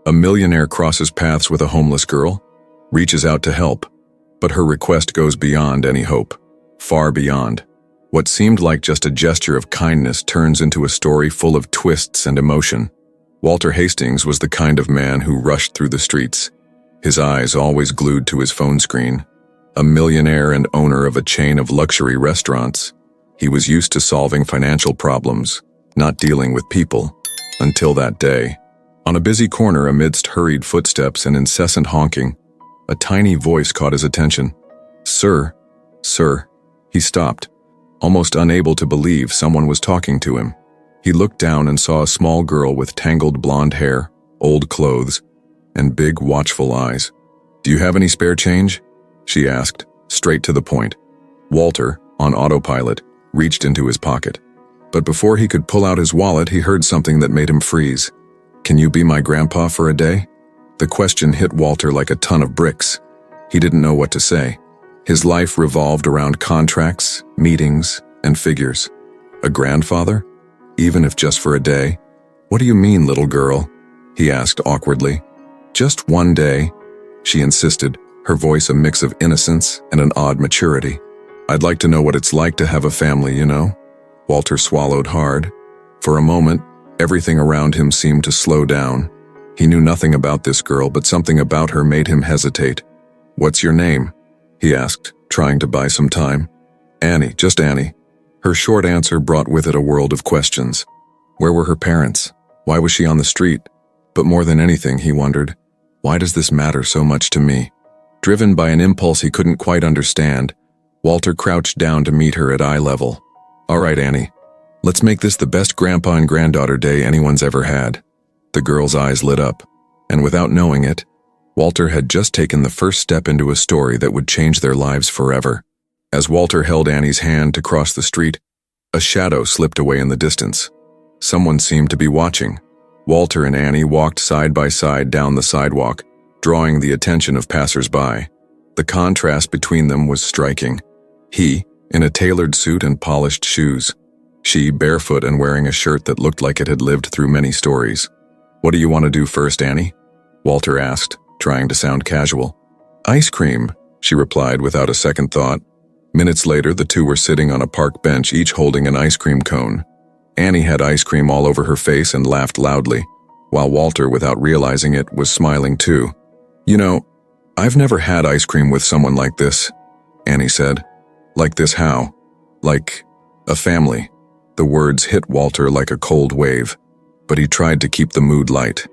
A millionaire crosses paths with a homeless girl, reaches out to help, but her request goes beyond any hope, far beyond. What seemed like just a gesture of kindness turns into a story full of twists and emotion. Walter Hastings was the kind of man who rushed through the streets, his eyes always glued to his phone screen. A millionaire and owner of a chain of luxury restaurants, he was used to solving financial problems, not dealing with people, until that day. On a busy corner amidst hurried footsteps and incessant honking, a tiny voice caught his attention. "Sir, sir." He stopped, almost unable to believe someone was talking to him. He looked down and saw a small girl with tangled blonde hair, old clothes, and big, watchful eyes. "Do you have any spare change?" she asked, straight to the point. Walter, on autopilot, reached into his pocket. But before he could pull out his wallet, he heard something that made him freeze. "Can you be my grandpa for a day?" The question hit Walter like a ton of bricks. He didn't know what to say. His life revolved around contracts, meetings, and figures. A grandfather? Even if just for a day? "What do you mean, little girl?" he asked awkwardly. "Just one day," she insisted, her voice a mix of innocence and an odd maturity. "I'd like to know what it's like to have a family, you know?" Walter swallowed hard. For a moment, everything around him seemed to slow down. He knew nothing about this girl, but something about her made him hesitate. "What's your name?" he asked, trying to buy some time. "Annie, just Annie." Her short answer brought with it a world of questions. Where were her parents? Why was she on the street? But more than anything, he wondered, why does this matter so much to me? Driven by an impulse he couldn't quite understand, Walter crouched down to meet her at eye level. "All right, Annie. Let's make this the best grandpa and granddaughter day anyone's ever had." The girl's eyes lit up, and without knowing it, Walter had just taken the first step into a story that would change their lives forever. As Walter held Annie's hand to cross the street, a shadow slipped away in the distance. Someone seemed to be watching. Walter and Annie walked side by side down the sidewalk, drawing the attention of passers-by. The contrast between them was striking. He, in a tailored suit and polished shoes. She, barefoot and wearing a shirt that looked like it had lived through many stories. "What do you want to do first, Annie?" Walter asked, trying to sound casual. "Ice cream," she replied without a second thought. Minutes later, the two were sitting on a park bench, each holding an ice cream cone. Annie had ice cream all over her face and laughed loudly, while Walter, without realizing it, was smiling too. "You know, I've never had ice cream with someone like this," Annie said. "Like this how?" "Like a family." The words hit Walter like a cold wave, but he tried to keep the mood light.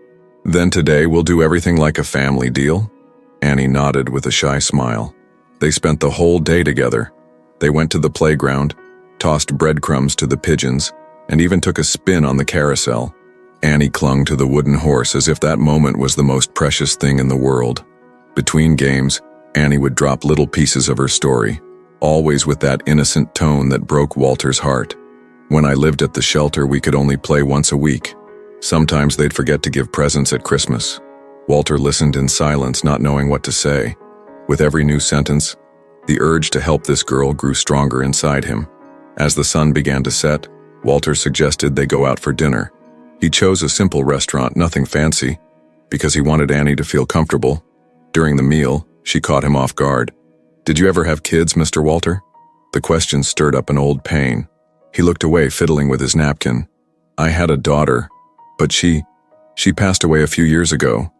"Then today we'll do everything like a family, deal?" Annie nodded with a shy smile. They spent the whole day together. They went to the playground, tossed breadcrumbs to the pigeons, and even took a spin on the carousel. Annie clung to the wooden horse as if that moment was the most precious thing in the world. Between games, Annie would drop little pieces of her story, always with that innocent tone that broke Walter's heart. "When I lived at the shelter, we could only play once a week. Sometimes they'd forget to give presents at Christmas." Walter listened in silence, not knowing what to say. With every new sentence, the urge to help this girl grew stronger inside him. As the sun began to set, Walter suggested they go out for dinner. He chose a simple restaurant, nothing fancy, because he wanted Annie to feel comfortable. During the meal, she caught him off guard. "Did you ever have kids, Mr. Walter?" The question stirred up an old pain. He looked away, fiddling with his napkin. "I had a daughter, but she passed away a few years ago."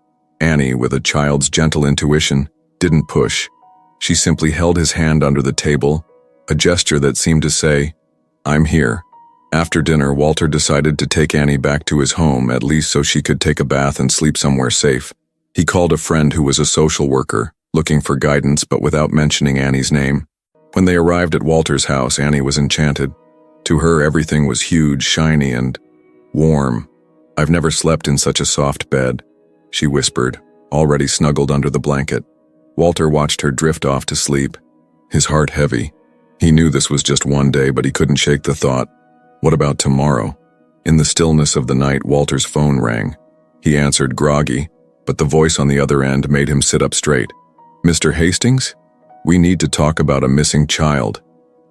Annie, with a child's gentle intuition, didn't push. She simply held his hand under the table, a gesture that seemed to say, "I'm here." After dinner, Walter decided to take Annie back to his home, at least so she could take a bath and sleep somewhere safe. He called a friend who was a social worker, looking for guidance but without mentioning Annie's name. When they arrived at Walter's house, Annie was enchanted. To her, everything was huge, shiny, and warm. "I've never slept in such a soft bed," she whispered, already snuggled under the blanket. Walter watched her drift off to sleep, his heart heavy. He knew this was just one day, but he couldn't shake the thought. What about tomorrow? In the stillness of the night, Walter's phone rang. He answered, groggy, but the voice on the other end made him sit up straight. "Mr. Hastings? We need to talk about a missing child."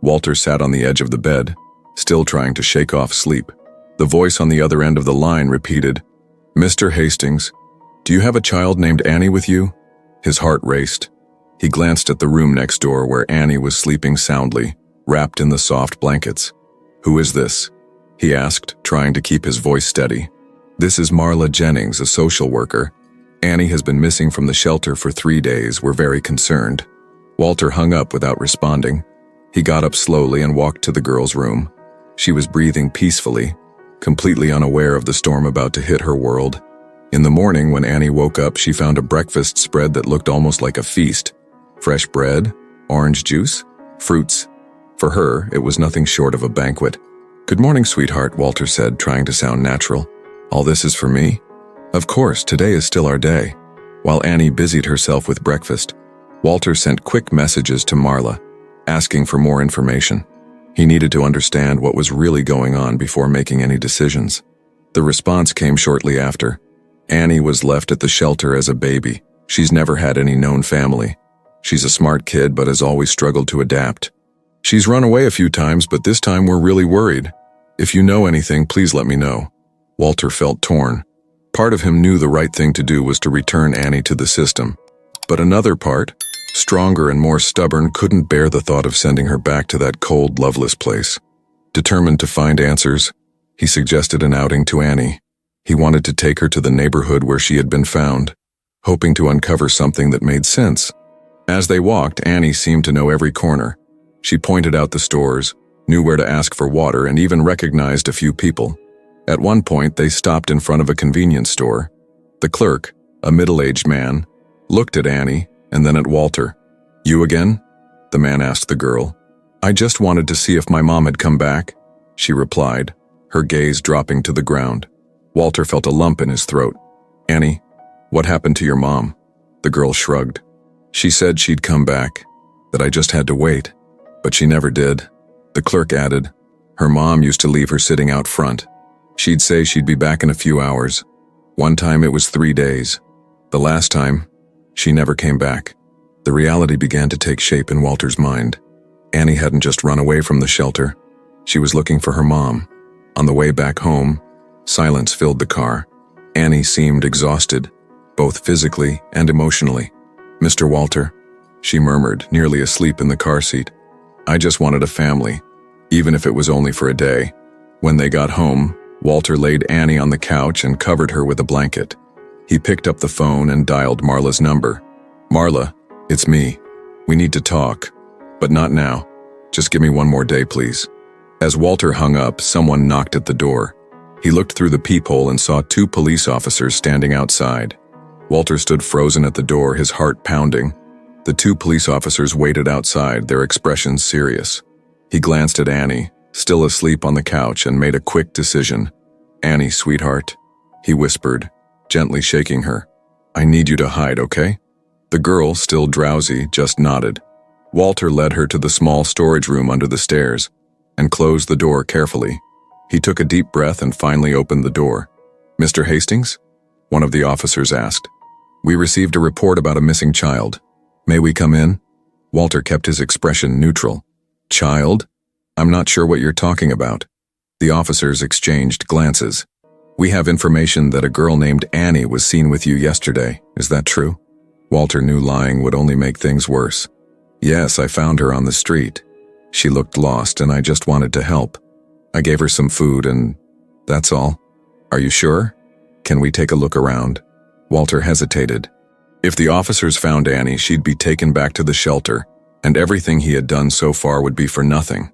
Walter sat on the edge of the bed, still trying to shake off sleep. The voice on the other end of the line repeated, "Mr. Hastings, "Do you have a child named Annie with you?" His heart raced. He glanced at the room next door where Annie was sleeping soundly, wrapped in the soft blankets. "Who is this?" he asked, trying to keep his voice steady. "This is Marla Jennings, a social worker. Annie has been missing from the shelter for 3 days. We're very concerned." Walter hung up without responding. He got up slowly and walked to the girl's room. She was breathing peacefully, completely unaware of the storm about to hit her world. In the morning, when Annie woke up, she found a breakfast spread that looked almost like a feast. Fresh bread, orange juice, fruits. For her, it was nothing short of a banquet. "Good morning, sweetheart," Walter said, trying to sound natural. "All this is for me?" "Of course, today is still our day." While Annie busied herself with breakfast, Walter sent quick messages to Marla, asking for more information. He needed to understand what was really going on before making any decisions. The response came shortly after. Annie was left at the shelter as a baby. She's never had any known family. She's a smart kid but has always struggled to adapt. She's run away a few times, but this time we're really worried. If you know anything, please let me know. Walter felt torn. Part of him knew the right thing to do was to return Annie to the system. But another part, stronger and more stubborn, couldn't bear the thought of sending her back to that cold, loveless place. Determined to find answers, he suggested an outing to Annie. He wanted to take her to the neighborhood where she had been found, hoping to uncover something that made sense. As they walked, Annie seemed to know every corner. She pointed out the stores, knew where to ask for water, and even recognized a few people. At one point, they stopped in front of a convenience store. The clerk, a middle-aged man, looked at Annie and then at Walter. "You again?" the man asked the girl. "I just wanted to see if my mom had come back," she replied, her gaze dropping to the ground. Walter felt a lump in his throat. "Annie, what happened to your mom?" The girl shrugged. "She said she'd come back, that I just had to wait. But she never did." The clerk added, "Her mom used to leave her sitting out front. She'd say she'd be back in a few hours. One time it was 3 days. The last time, she never came back." The reality began to take shape in Walter's mind. Annie hadn't just run away from the shelter. She was looking for her mom. On the way back home, silence filled the car. Annie seemed exhausted, both physically and emotionally. "Mr. Walter," she murmured, nearly asleep in the car seat. "I just wanted a family, even if it was only for a day." When they got home, Walter laid Annie on the couch and covered her with a blanket. He picked up the phone and dialed Marla's number. "Marla, it's me. We need to talk. But not now. Just give me one more day, please." As Walter hung up, someone knocked at the door. He looked through the peephole and saw 2 police officers standing outside. Walter stood frozen at the door, his heart pounding. The 2 police officers waited outside, their expressions serious. He glanced at Annie, still asleep on the couch, and made a quick decision. "Annie, sweetheart," he whispered, gently shaking her. "I need you to hide, okay?" The girl, still drowsy, just nodded. Walter led her to the small storage room under the stairs and closed the door carefully. He took a deep breath and finally opened the door. "Mr. Hastings?" one of the officers asked. "We received a report about a missing child. May we come in?" Walter kept his expression neutral. "Child? I'm not sure what you're talking about." The officers exchanged glances. "We have information that a girl named Annie was seen with you yesterday. Is that true?" Walter knew lying would only make things worse. "Yes, I found her on the street. She looked lost and I just wanted to help. I gave her some food and that's all." "Are you sure? Can we take a look around?" Walter hesitated. If the officers found Annie, she'd be taken back to the shelter, and everything he had done so far would be for nothing.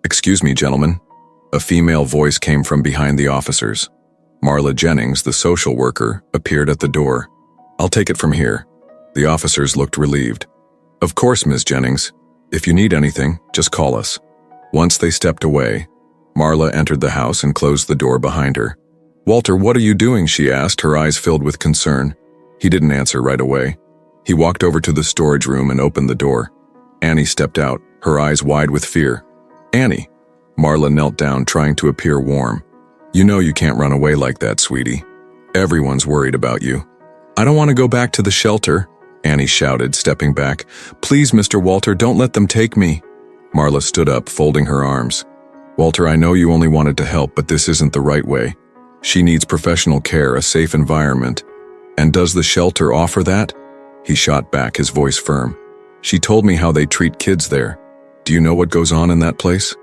"Excuse me, gentlemen." A female voice came from behind the officers. Marla Jennings, the social worker, appeared at the door. "I'll take it from here." The officers looked relieved. "Of course, Ms. Jennings. If you need anything, just call us." Once they stepped away, Marla entered the house and closed the door behind her. "Walter, what are you doing?" she asked, her eyes filled with concern. He didn't answer right away. He walked over to the storage room and opened the door. Annie stepped out, her eyes wide with fear. "Annie." Marla knelt down, trying to appear warm. "You know you can't run away like that, sweetie. Everyone's worried about you." "I don't want to go back to the shelter," Annie shouted, stepping back. "Please, Mr. Walter, don't let them take me." Marla stood up, folding her arms. "Walter, I know you only wanted to help, but this isn't the right way. She needs professional care, a safe environment, And does the shelter offer that? He shot back, his voice firm. She told me how they treat kids there. Do you know what goes on in that place?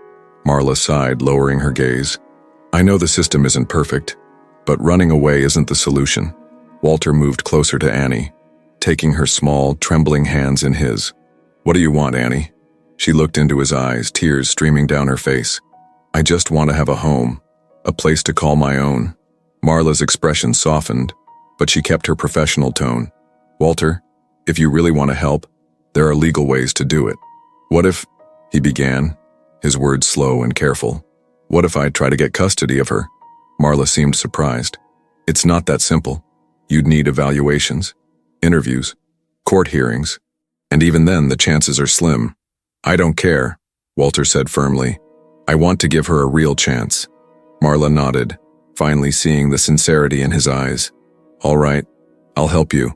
Marla sighed, lowering her gaze. I know the system isn't perfect, but running away isn't the solution. Walter moved closer to Annie, taking her small, trembling hands in his. What do you want, Annie? She looked into his eyes, tears streaming down her face. I just want to have a home, a place to call my own. Marla's expression softened, but she kept her professional tone. Walter, if you really want to help, there are legal ways to do it. What if, he began, his words slow and careful. What if I try to get custody of her? Marla seemed surprised. It's not that simple. You'd need evaluations, interviews, court hearings, and even then the chances are slim. I don't care, Walter said firmly. I want to give her a real chance. Marla nodded, finally seeing the sincerity in his eyes. All right, I'll help you,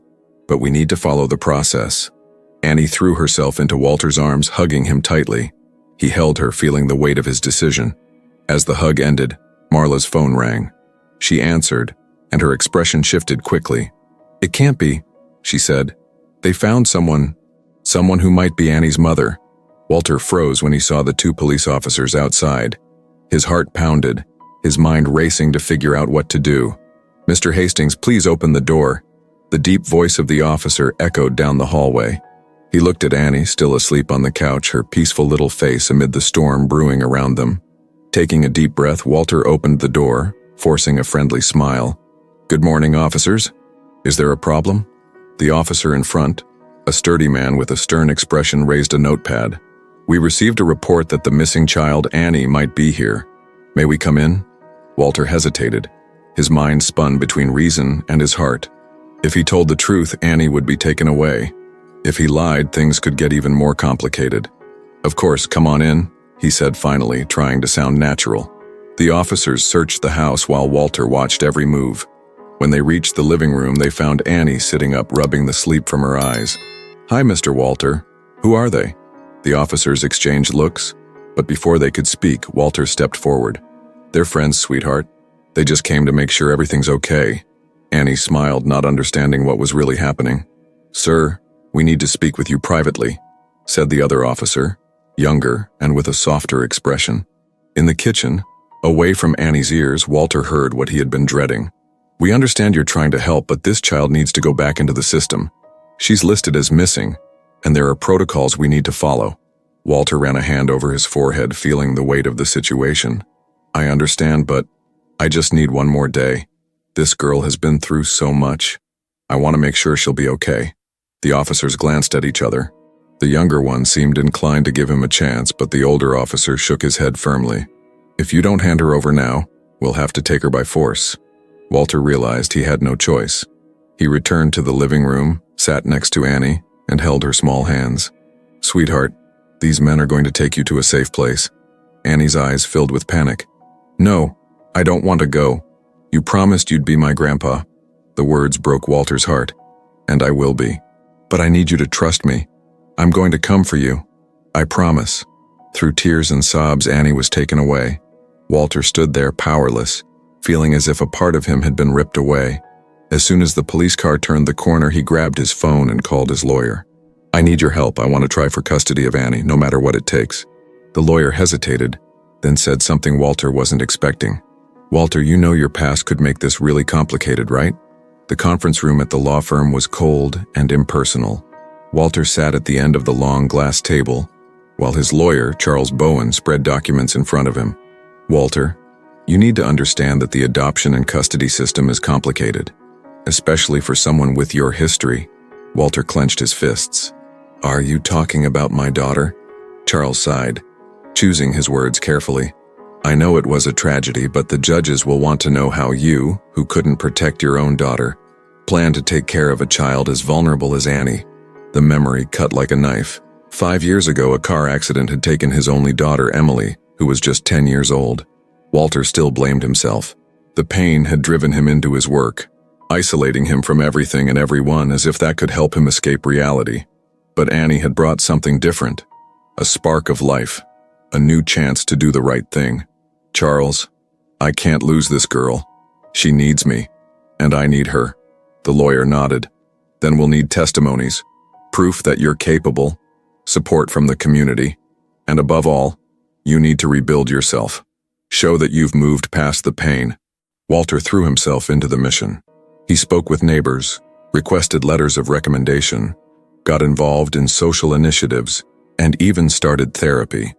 but we need to follow the process. Annie threw herself into Walter's arms, hugging him tightly. He held her, feeling the weight of his decision. As the hug ended, Marla's phone rang. She answered, and her expression shifted quickly. It can't be, she said. They found someone who might be Annie's mother. Walter froze when he saw the two police officers outside. His heart pounded, his mind racing to figure out what to do. Mr. Hastings, please open the door. The deep voice of the officer echoed down the hallway. He looked at Annie, still asleep on the couch, her peaceful little face amid the storm brewing around them. Taking a deep breath, Walter opened the door, forcing a friendly smile. Good morning, officers. Is there a problem? The officer in front, a sturdy man with a stern expression, raised a notepad. We received a report that the missing child, Annie, might be here. May we come in? Walter hesitated. His mind spun between reason and his heart. If he told the truth, Annie would be taken away. If he lied, things could get even more complicated. Of course, come on in, he said finally, trying to sound natural. The officers searched the house while Walter watched every move. When they reached the living room, they found Annie sitting up, rubbing the sleep from her eyes. Hi, Mr. Walter. Who are they? The officers exchanged looks, but before they could speak, Walter stepped forward. They're friends, sweetheart. They just came to make sure everything's okay. Annie smiled, not understanding what was really happening. Sir, we need to speak with you privately, said the other officer, younger and with a softer expression. In the kitchen, away from Annie's ears, Walter heard what he had been dreading. We understand you're trying to help, but this child needs to go back into the system. She's listed as missing, and there are protocols we need to follow. Walter ran a hand over his forehead, feeling the weight of the situation. I understand, but I just need one more day. This girl has been through so much. I want to make sure she'll be okay. The officers glanced at each other. The younger one seemed inclined to give him a chance, but the older officer shook his head firmly. If you don't hand her over now, we'll have to take her by force. Walter realized he had no choice. He returned to the living room, sat next to Annie, and held her small hands. Sweetheart, these men are going to take you to a safe place. Annie's eyes filled with panic. No, I don't want to go. You promised you'd be my grandpa. The words broke Walter's heart. And I will be. But I need you to trust me. I'm going to come for you. I promise. Through tears and sobs, Annie was taken away. Walter stood there powerless, feeling as if a part of him had been ripped away. As soon as the police car turned the corner, he grabbed his phone and called his lawyer. I need your help. I want to try for custody of Annie, no matter what it takes. The lawyer hesitated, then said something Walter wasn't expecting. Walter, you know your past could make this really complicated, right? The conference room at the law firm was cold and impersonal. Walter sat at the end of the long glass table, while his lawyer, Charles Bowen, spread documents in front of him. Walter, you need to understand that the adoption and custody system is complicated, especially for someone with your history. Walter clenched his fists. Are you talking about my daughter? Charles sighed, choosing his words carefully. I know it was a tragedy, but the judges will want to know how you, who couldn't protect your own daughter, plan to take care of a child as vulnerable as Annie. The memory cut like a knife. 5 years ago, a car accident had taken his only daughter, Emily, who was just 10 years old. Walter still blamed himself. The pain had driven him into his work, isolating him from everything and everyone as if that could help him escape reality. But Annie had brought something different, a spark of life, a new chance to do the right thing. Charles, I can't lose this girl. She needs me, and I need her. The lawyer nodded. Then we'll need testimonies, proof that you're capable, support from the community, and above all, you need to rebuild yourself. Show that you've moved past the pain. Walter threw himself into the mission. He spoke with neighbors, requested letters of recommendation, got involved in social initiatives, and even started therapy.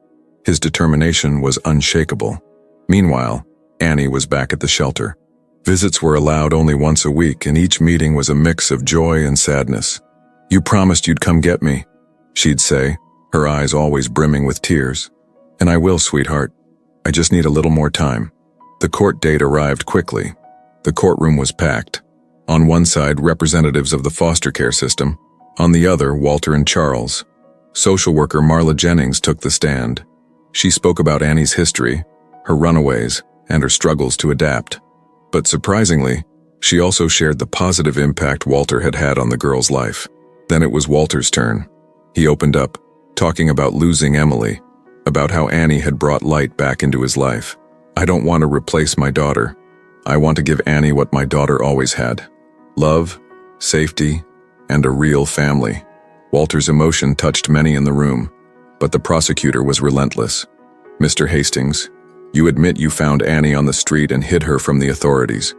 His determination was unshakable. Meanwhile, Annie was back at the shelter. Visits were allowed only once a week, and each meeting was a mix of joy and sadness. "You promised you'd come get me," she'd say, her eyes always brimming with tears. "And I will, sweetheart. I just need a little more time." The court date arrived quickly. The courtroom was packed. On one side, representatives of the foster care system. On the other, Walter and Charles. Social worker Marla Jennings took the stand. She spoke about Annie's history, her runaways, and her struggles to adapt. But surprisingly, she also shared the positive impact Walter had had on the girl's life. Then it was Walter's turn. He opened up, talking about losing Emily, about how Annie had brought light back into his life. "I don't want to replace my daughter. I want to give Annie what my daughter always had: love, safety, and a real family." Walter's emotion touched many in the room, but the prosecutor was relentless. "Mr. Hastings, you admit you found Annie on the street and hid her from the authorities.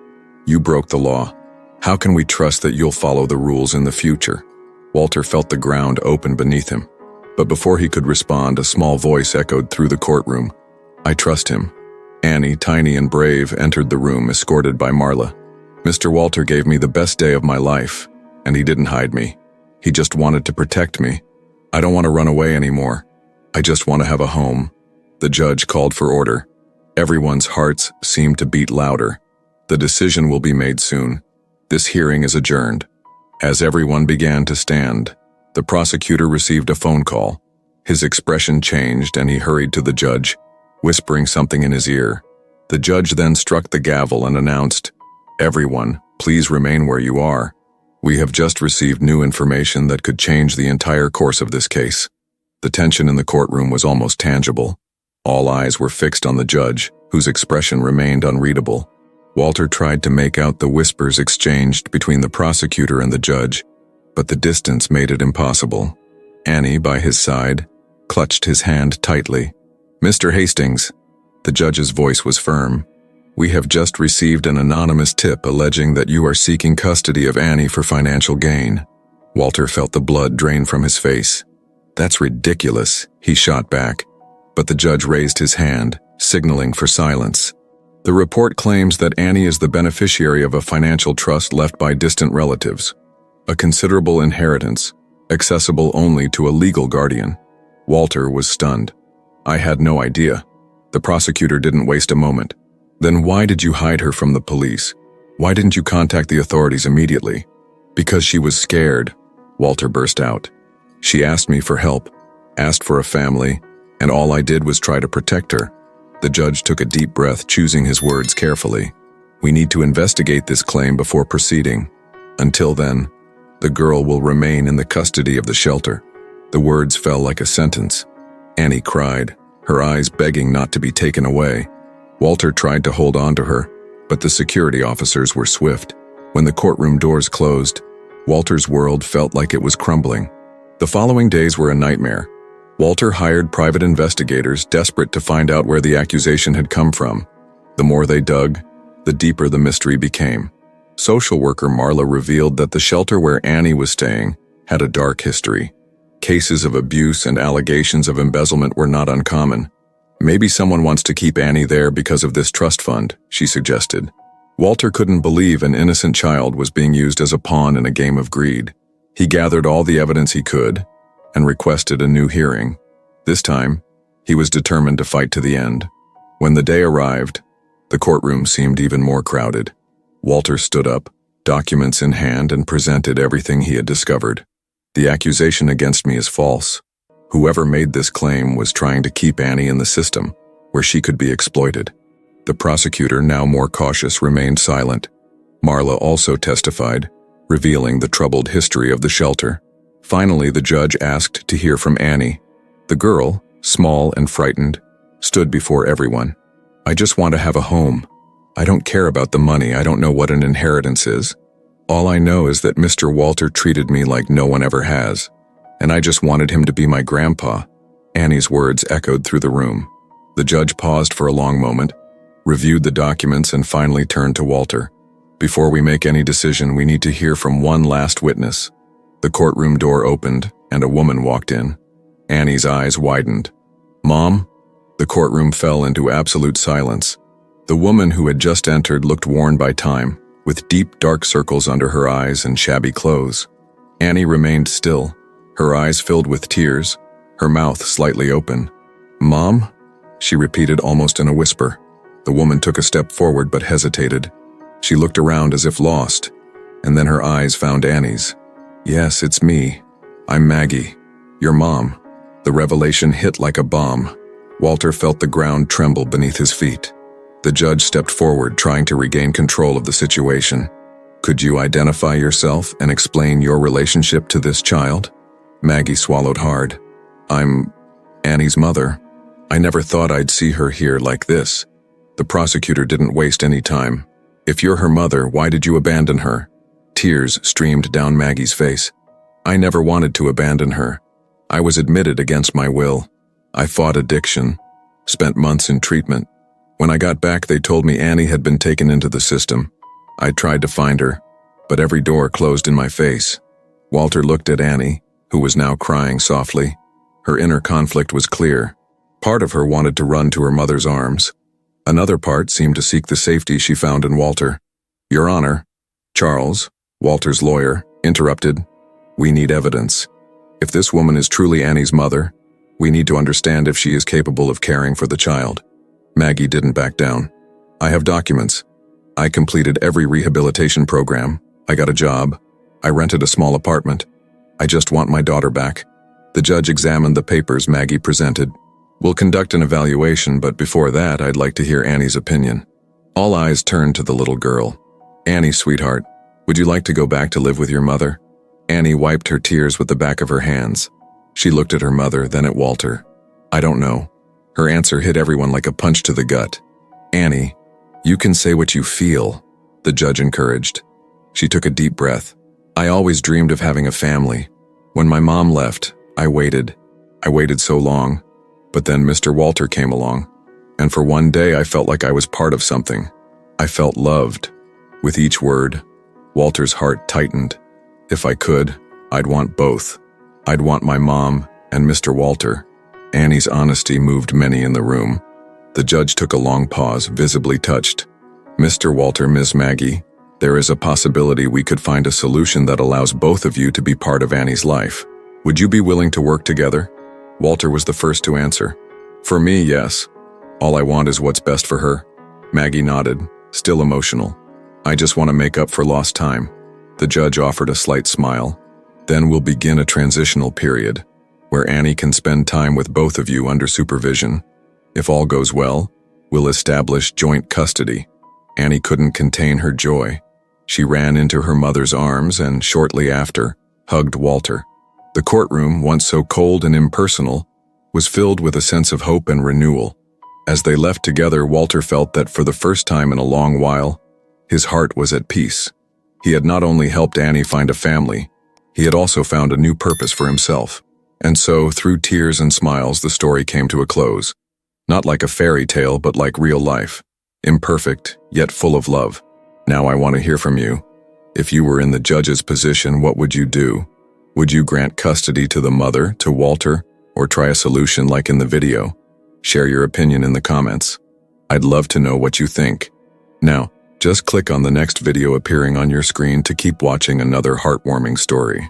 You broke the law. How can we trust that you'll follow the rules in the future?" Walter felt the ground open beneath him. But before he could respond, a small voice echoed through the courtroom. "I trust him." Annie, tiny and brave, entered the room, escorted by Marla. "Mr. Walter gave me the best day of my life, and he didn't hide me. He just wanted to protect me. I don't want to run away anymore. I just want to have a home." The judge called for order. Everyone's hearts seemed to beat louder. "The decision will be made soon. This hearing is adjourned." As everyone began to stand, the prosecutor received a phone call. His expression changed and he hurried to the judge, whispering something in his ear. The judge then struck the gavel and announced, "Everyone, please remain where you are. We have just received new information that could change the entire course of this case." The tension in the courtroom was almost tangible. All eyes were fixed on the judge, whose expression remained unreadable. Walter tried to make out the whispers exchanged between the prosecutor and the judge, but the distance made it impossible. Annie, by his side, clutched his hand tightly. "Mr. Hastings," the judge's voice was firm, "we have just received an anonymous tip alleging that you are seeking custody of Annie for financial gain." Walter felt the blood drain from his face. "That's ridiculous," he shot back, but the judge raised his hand, signaling for silence. "The report claims that Annie is the beneficiary of a financial trust left by distant relatives, a considerable inheritance, accessible only to a legal guardian." Walter was stunned. "I had no idea." The prosecutor didn't waste a moment. "Then why did you hide her from the police? Why didn't you contact the authorities immediately?" "Because she was scared," Walter burst out. "She asked me for help, asked for a family, and all I did was try to protect her." The judge took a deep breath, choosing his words carefully. "We need to investigate this claim before proceeding. Until then, the girl will remain in the custody of the shelter." The words fell like a sentence. Annie cried, her eyes begging not to be taken away. Walter tried to hold on to her, but the security officers were swift. When the courtroom doors closed, Walter's world felt like it was crumbling. The following days were a nightmare. Walter hired private investigators, desperate to find out where the accusation had come from. The more they dug, the deeper the mystery became. Social worker Marla revealed that the shelter where Annie was staying had a dark history. Cases of abuse and allegations of embezzlement were not uncommon. "Maybe someone wants to keep Annie there because of this trust fund," she suggested. Walter couldn't believe an innocent child was being used as a pawn in a game of greed. He gathered all the evidence he could and requested a new hearing. This time, he was determined to fight to the end. When the day arrived, the courtroom seemed even more crowded. Walter stood up, documents in hand, and presented everything he had discovered. "The accusation against me is false. Whoever made this claim was trying to keep Annie in the system, where she could be exploited." The prosecutor, now more cautious, remained silent. Marla also testified, revealing the troubled history of the shelter. Finally, the judge asked to hear from Annie. The girl, small and frightened, stood before everyone. "I just want to have a home. I don't care about the money. I don't know what an inheritance is. All I know is that Mr. Walter treated me like no one ever has, and I just wanted him to be my grandpa." Annie's words echoed through the room. The judge paused for a long moment, reviewed the documents, and finally turned to Walter. "Before we make any decision, we need to hear from one last witness." The courtroom door opened, and a woman walked in. Annie's eyes widened. "Mom?" The courtroom fell into absolute silence. The woman who had just entered looked worn by time, with deep dark circles under her eyes and shabby clothes. Annie remained still, her eyes filled with tears, her mouth slightly open. "Mom?" she repeated almost in a whisper. The woman took a step forward but hesitated. She looked around as if lost, and then her eyes found Annie's. "Yes, it's me. I'm Maggie, your mom." The revelation hit like a bomb. Walter felt the ground tremble beneath his feet. The judge stepped forward, trying to regain control of the situation. "Could you identify yourself and explain your relationship to this child?" Maggie swallowed hard. "I'm Annie's mother. I never thought I'd see her here like this." The prosecutor didn't waste any time. "If you're her mother, why did you abandon her?" Tears streamed down Maggie's face. "I never wanted to abandon her. I was admitted against my will. I fought addiction, spent months in treatment. When I got back, they told me Annie had been taken into the system. I tried to find her, but every door closed in my face." Walter looked at Annie, who was now crying softly. Her inner conflict was clear. Part of her wanted to run to her mother's arms. Another part seemed to seek the safety she found in Walter. "Your Honor," Charles, Walter's lawyer, interrupted. "We need evidence. If this woman is truly Annie's mother, we need to understand if she is capable of caring for the child." Maggie didn't back down. "I have documents. I completed every rehabilitation program. I got a job. I rented a small apartment. I just want my daughter back." The judge examined the papers Maggie presented. "We'll conduct an evaluation, but before that, I'd like to hear Annie's opinion." All eyes turned to the little girl. "Annie, sweetheart, would you like to go back to live with your mother?" Annie wiped her tears with the back of her hands. She looked at her mother, then at Walter. "I don't know." Her answer hit everyone like a punch to the gut. "Annie, you can say what you feel," the judge encouraged. She took a deep breath. "I always dreamed of having a family. When my mom left, I waited. I waited so long. But then Mr. Walter came along, and for one day I felt like I was part of something. I felt loved." With each word, Walter's heart tightened. "If I could, I'd want both. I'd want my mom and Mr. Walter." Annie's honesty moved many in the room. The judge took a long pause, visibly touched. "Mr. Walter, Miss Maggie, there is a possibility we could find a solution that allows both of you to be part of Annie's life. Would you be willing to work together?" Walter was the first to answer. "For me, yes. All I want is what's best for her." Maggie nodded, still emotional. "I just want to make up for lost time." The judge offered a slight smile. "Then we'll begin a transitional period, where Annie can spend time with both of you under supervision. If all goes well, we'll establish joint custody." Annie couldn't contain her joy. She ran into her mother's arms and, shortly after, hugged Walter. The courtroom, once so cold and impersonal, was filled with a sense of hope and renewal. As they left together, Walter felt that for the first time in a long while, his heart was at peace. He had not only helped Annie find a family, he had also found a new purpose for himself. And so, through tears and smiles, the story came to a close. Not like a fairy tale, but like real life. Imperfect, yet full of love. Now I want to hear from you. If you were in the judge's position, what would you do? Would you grant custody to the mother, to Walter, or try a solution like in the video? Share your opinion in the comments. I'd love to know what you think. Now, just click on the next video appearing on your screen to keep watching another heartwarming story.